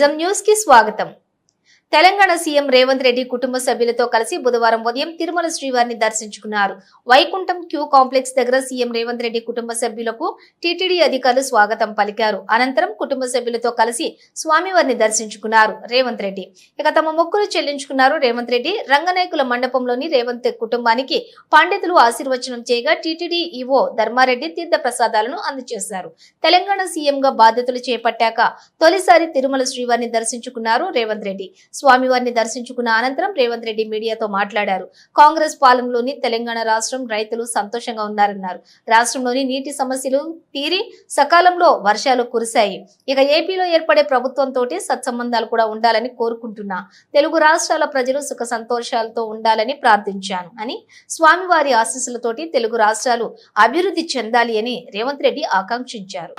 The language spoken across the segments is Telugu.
నిజం న్యూస్ కి స్వాగతం. తెలంగాణ సీఎం రేవంత్ రెడ్డి కుటుంబ సభ్యులతో కలిసి బుధవారం ఉదయం తిరుమల శ్రీవారిని దర్శించుకున్నారు. వైకుంఠం క్యూ కాంప్లెక్స్ దగ్గర సీఎం రేవంత్ రెడ్డి కుటుంబ సభ్యులకు టీటీడీ అధికారులు స్వాగతం పలికారు. అనంతరం కుటుంబ సభ్యులతో కలిసి స్వామివారిని దర్శించుకున్నారు రేవంత్ రెడ్డి. ఇక తమ మొక్కులు చెల్లించుకున్నారు రేవంత్ రెడ్డి. రంగనాయకుల మండపంలోని రేవంత్ కుటుంబానికి పండితులు ఆశీర్వచనం చేయగా టీటీడీ ఈవో ధర్మారెడ్డి తీర్థ ప్రసాదాలను అందజేశారు. తెలంగాణ సీఎం గా బాధ్యతలు చేపట్టాక తొలిసారి తిరుమల శ్రీవారిని దర్శించుకున్నారు రేవంత్ రెడ్డి. స్వామివారిని దర్శించుకున్న అనంతరం రేవంత్ రెడ్డి మీడియాతో మాట్లాడారు. కాంగ్రెస్ పాలనలోని తెలంగాణ రాష్ట్రం రైతులు సంతోషంగా ఉన్నారన్నారు. రాష్ట్రంలోని నీటి సమస్యలు తీరి సకాలంలో వర్షాలు కురిశాయి. ఇక ఏపీలో ఏర్పడే ప్రభుత్వంతో సత్సంబంధాలు కూడా ఉండాలని కోరుకుంటున్నా. తెలుగు రాష్ట్రాల ప్రజలు సుఖ సంతోషాలతో ఉండాలని ప్రార్థించాను అని, స్వామివారి ఆశీస్సులతోటి తెలుగు రాష్ట్రాలు అభివృద్ధి చెందాలి అని రేవంత్ రెడ్డి ఆకాంక్షించారు.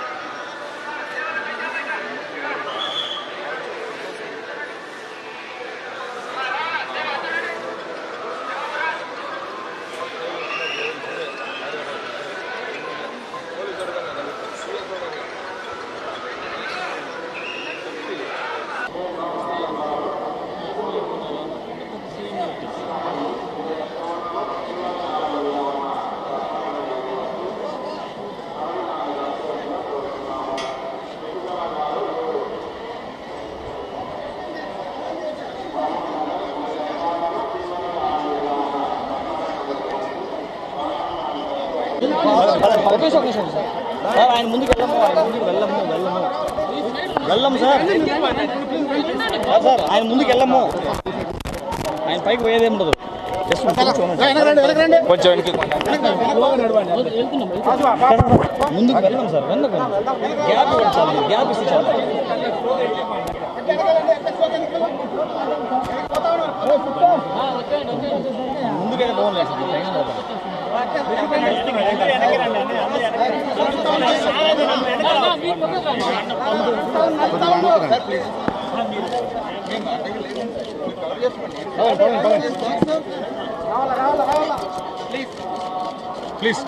సార్ ఆయన ముందుకు వెళ్ళము సార్ ఆయన ముందుకు వెళ్ళము, ఆయన పైకి పోయేదే ఉండదు. కొంచెం ముందుకు వెళ్ళాం సార్, గ్యాప్ ఇవ్వండి సార్, గ్యాప్ ఇస్తే సార్. ముందుకైతే పోలేదు sir, please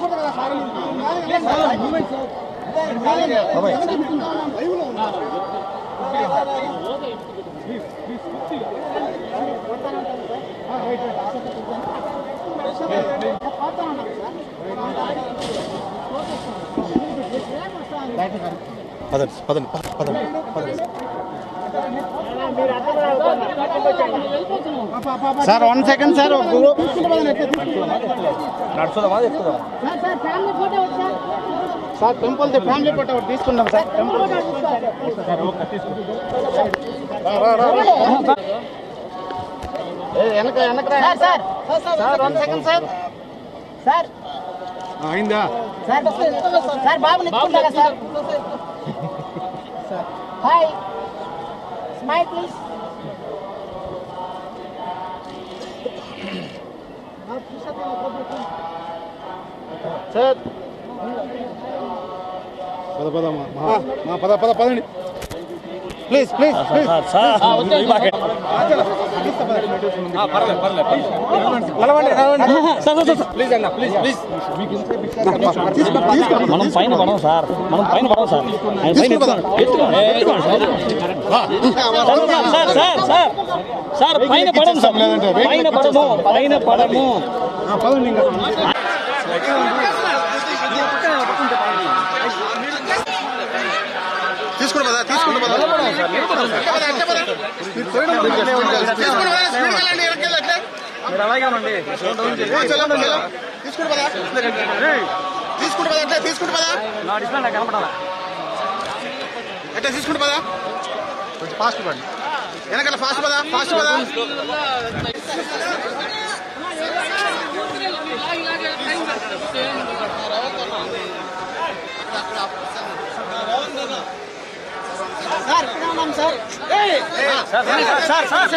sir 1 second sir. Sir temple family photo తీసుకుందాం సార్. టెంపుల్ వెనక సార్ 1 సెకండ్ సార్. సార్ అయిందా సార్? సార్ బాబు నిల్చుకుంటారా sir? Hi, smile please. Sir పదండి ప్లీజ్ ప్లీజ్ ప్లీజ్. మనం పైన పడము సార్, మనం పైన పడము సార్. సార్ పైన పడము సార్, పైన పడము, పైన పడము. తీసుకుంటా అలాగే ఉండండి. తీసుకుంటా నా డిస్ప్లే నాకు కనపడాలా అంటే తీసుకుంటా పదా, కొంచెం ఫాస్ట్ పడండి. వెనకాల ఫాస్ట్ పదా, ఫాస్ట్ పదా. సార్ సార్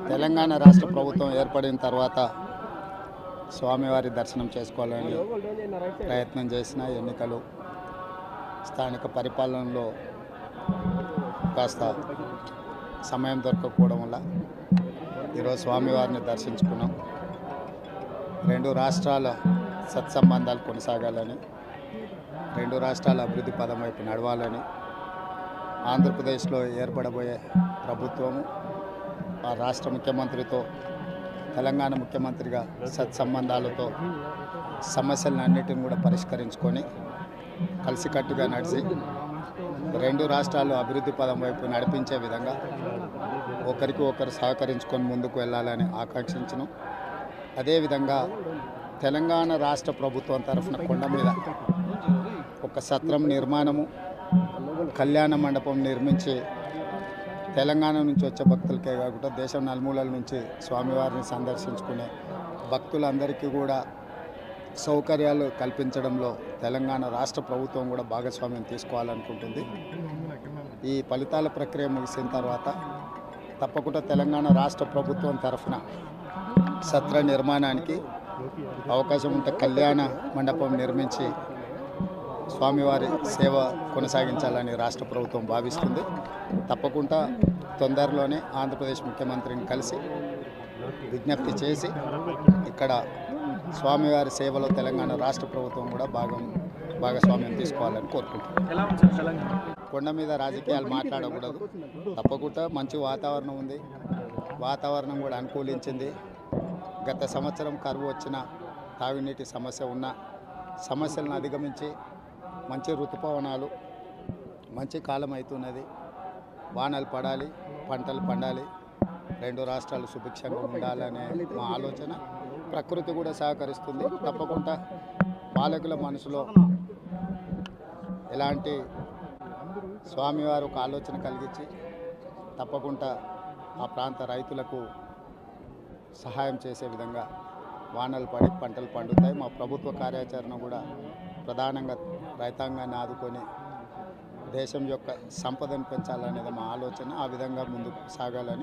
తెలంగాణ రాష్ట్ర ప్రభుత్వం ఏర్పడిన తర్వాత స్వామివారి దర్శనం చేసుకోవాలని ప్రయత్నం చేసిన ఎన్నికలు స్థానిక పరిపాలనలో కాస్త సమయం దొరకకపోవడం వల్ల ఈరోజు స్వామివారిని దర్శించుకున్నాం. రెండు రాష్ట్రాల సత్సంబంధాలు కొనసాగాలని, రెండు రాష్ట్రాల అభివృద్ధి పదం వైపు నడవాలని, ఆంధ్రప్రదేశ్లో ఏర్పడబోయే ప్రభుత్వము ఆ రాష్ట్ర ముఖ్యమంత్రితో, తెలంగాణ ముఖ్యమంత్రిగా సత్సంబంధాలతో సమస్యలన్నిటిని కూడా పరిష్కరించుకొని కలిసికట్టుగా నడిచి రెండు రాష్ట్రాలు అభివృద్ధి పదం వైపు నడిపించే విధంగా ఒకరికి ఒకరు సహకరించుకొని ముందుకు వెళ్ళాలని ఆకాంక్షించను. అదేవిధంగా తెలంగాణ రాష్ట్ర ప్రభుత్వం తరఫున కొండ మీద ఒక సత్రం నిర్మాణము, కళ్యాణ మండపం నిర్మించి తెలంగాణ నుంచి వచ్చే భక్తులకే కాకుండా దేశం నలుమూలల నుంచి స్వామివారిని సందర్శించుకునే భక్తులందరికీ కూడా సౌకర్యాలు కల్పించడంలో తెలంగాణ రాష్ట్ర ప్రభుత్వం కూడా భాగస్వామ్యం తీసుకోవాలనుకుంటుంది. ఈ ఫలితాల ప్రక్రియ ముగిసిన తర్వాత తప్పకుండా తెలంగాణ రాష్ట్ర ప్రభుత్వం తరఫున సత్ర నిర్మాణానికి అవకాశం ఉంటే కళ్యాణ మండపం నిర్మించి స్వామివారి సేవ కొనసాగించాలని రాష్ట్ర ప్రభుత్వం భావిస్తుంది. తప్పకుండా తొందరలోనే ఆంధ్రప్రదేశ్ ముఖ్యమంత్రిని కలిసి విజ్ఞప్తి చేసి ఇక్కడ స్వామివారి సేవలో తెలంగాణ రాష్ట్ర ప్రభుత్వం కూడా భాగస్వామ్యం తీసుకోవాలని కోరుకుంటున్నాం. కొండ మీద రాజకీయాలు మాట్లాడకూడదు. తప్పకుండా మంచి వాతావరణం ఉంది, వాతావరణం కూడా అనుకూలించింది. గత సంవత్సరం కరువు వచ్చిన, తాగునీటి సమస్య ఉన్న సమస్యలను అధిగమించి మంచి ఋతుపవనాలు, మంచి కాలం అవుతున్నది. వానలు పడాలి, పంటలు పండాలి, రెండు రాష్ట్రాలు సుభిక్షంగా ఉండాలనే మా ఆలోచన. ప్రకృతి కూడా సహకరిస్తుంది. తప్పకుండా పాలకుల మనసులో ఎలాంటి స్వామివారు ఒక ఆలోచన కలిగించి తప్పకుండా ఆ ప్రాంత రైతులకు సహాయం చేసే విధంగా వానలు పడి పంటలు పండుతాయి. మా ప్రభుత్వ కార్యాచరణ కూడా ప్రధానంగా రైతాంగాన్ని ఆదుకొని దేశం యొక్క సంపదను పెంచాలనేది మా ఆలోచన. ఆ విధంగా ముందుకు సాగాలని